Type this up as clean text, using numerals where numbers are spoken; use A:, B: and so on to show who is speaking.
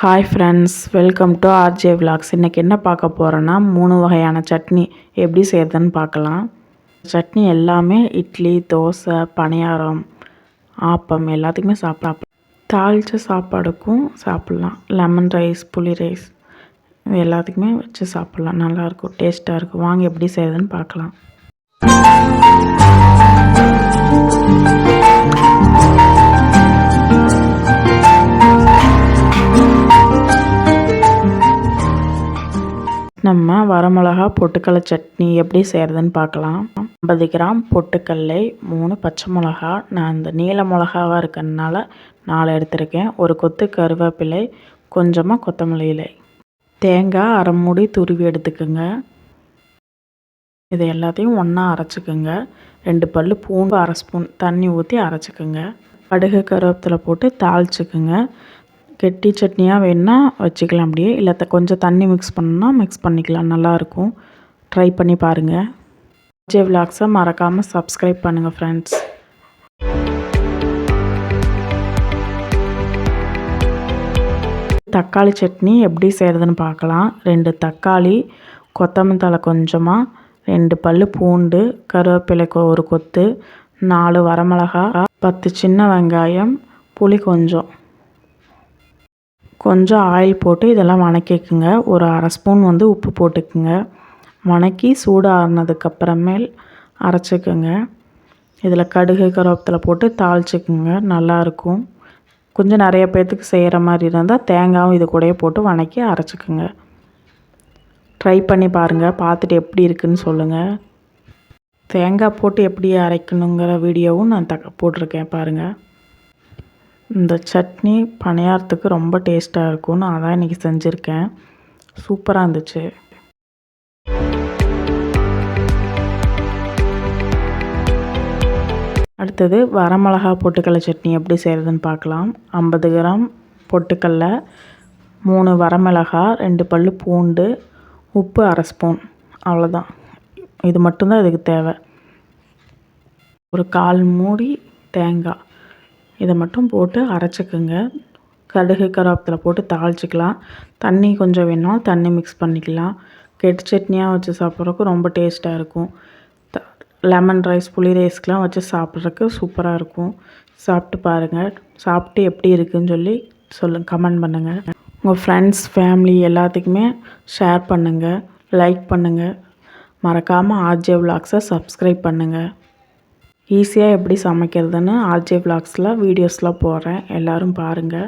A: Hi friends, welcome to RJ vlogs. இன்றைக்கி என்ன பார்க்க போகிறோன்னா 3 வகையான சட்னி எப்படி செய்கிறதுன்னு பார்க்கலாம். சட்னி எல்லாமே இட்லி, தோசை, பணியாரம், ஆப்பம் எல்லாத்துக்குமே சாப்பிடலாம். தாளித்த சாப்பாடுக்கும் சாப்பிட்லாம். லெமன் ரைஸ், புளி ரைஸ் இது எல்லாத்துக்குமே வச்சு சாப்பிட்லாம். நல்லாயிருக்கும், டேஸ்ட்டாக இருக்கும். வாங்க எப்படி செய்கிறதுன்னு பார்க்கலாம். நம்ம வரமிளகா பொட்டுக்கடலை சட்னி எப்படி செய்கிறதுன்னு பார்க்கலாம். 50 கிராம் பொட்டுக்கடலை, 3 பச்சை மிளகா, நான் இந்த நீல மிளகாவாக இருக்கிறதுனால 4 எடுத்திருக்கேன். ஒரு கொத்து கருவேப்பிலை, கொஞ்சமாக கொத்தமல்லி இலை, தேங்காய் அரை மூடி துருவி எடுத்துக்கோங்க. இது எல்லாத்தையும் ஒன்றா அரைச்சிக்கோங்க. 2 பல் பூண்டு, அரை ஸ்பூன் தண்ணி ஊற்றி அரைச்சிக்கோங்க. கடுகு கருவேப்பிலை போட்டு தாளிச்சிக்கோங்க. கெட்டி சட்னியாக வேணுன்னா வச்சுக்கலாம் அப்படியே, இல்லை கொஞ்சம் தண்ணி மிக்ஸ் பண்ணணுன்னா மிக்ஸ் பண்ணிக்கலாம். நல்லாயிருக்கும், ட்ரை பண்ணி பாருங்கள். ஆர்ஜே விலாக்ஸை மறக்காமல் சப்ஸ்கிரைப் பண்ணுங்கள் ஃப்ரெண்ட்ஸ். தக்காளி சட்னி எப்படி செய்கிறதுன்னு பார்க்கலாம். 2 தக்காளி, கொத்தமல்லி தழை கொஞ்சமாக, 2 பல் பூண்டு, கருவேப்பிலை ஒரு கொத்து, 4 வரமிளகா, 10 சின்ன வெங்காயம், புளி கொஞ்சம் ஆயில் போட்டு இதெல்லாம் வணக்கிக்குங்க. ஒரு அரை ஸ்பூன் உப்பு போட்டுக்குங்க. வணக்கி சூடு ஆறுனதுக்கப்புறமேல் அரைச்சிக்கோங்க. இதில் கடுகு கருவேப்பிலை போட்டு தாளிச்சிக்குங்க. நல்லாயிருக்கும். கொஞ்சம் நிறைய பேர்த்துக்கு செய்கிற மாதிரி இருந்தால் தேங்காயும் இது கூடயே போட்டு வணக்கி அரைச்சிக்குங்க. ட்ரை பண்ணி பாருங்கள், பார்த்துட்டு எப்படி இருக்குதுன்னு சொல்லுங்கள். தேங்காய் போட்டு எப்படி அரைக்கணுங்கிற வீடியோவும் நான் போட்டிருக்கேன் பாருங்கள். இந்த சட்னி பணியாரத்துக்கு ரொம்ப டேஸ்ட்டாக இருக்கும். நான் அதான் இன்றைக்கி செஞ்சுருக்கேன். சூப்பராக இருந்துச்சு. அடுத்தது வரமிளகா பொட்டுக்கடலை சட்னி எப்படி செய்கிறதுன்னு பார்க்கலாம். 50 கிராம் பொட்டுக்கடலை, 3 வரமிளகா, 2 பல் பூண்டு, உப்பு அரை ஸ்பூன், அவ்வளோதான். இது மட்டும்தான் இதுக்கு தேவை. ஒரு 1/4 மூடி தேங்காய், இதை மட்டும் போட்டு அரைச்சிக்கோங்க. கடுகு கருவேப்பிலை போட்டு தாளிச்சிக்கலாம். தண்ணி கொஞ்சம் வேணும், தண்ணி மிக்ஸ் பண்ணிக்கலாம். கெட்டி சட்னியாக வச்சு சாப்பிட்றதுக்கு ரொம்ப டேஸ்ட்டாக இருக்கும். லெமன் ரைஸ், புளி ரைஸ்க்கெலாம் வச்சு சாப்பிட்றதுக்கு சூப்பராக இருக்கும். சாப்பிட்டு பாருங்கள். சாப்பிட்டு எப்படி இருக்குதுன்னு சொல்லுங்கள், கமெண்ட் பண்ணுங்கள். உங்கள் ஃப்ரெண்ட்ஸ், ஃபேமிலி எல்லாத்துக்குமே ஷேர் பண்ணுங்கள், லைக் பண்ணுங்கள். மறக்காமல் ஆர்ஜே விலாக்ஸை சப்ஸ்கிரைப் பண்ணுங்கள். ஈஸியாக எப்படி சமைக்கிறதுன்னு ஆர்ஜே விலாக்ஸில் வீடியோஸ்லாம் போடுறேன், எல்லோரும் பாருங்கள்.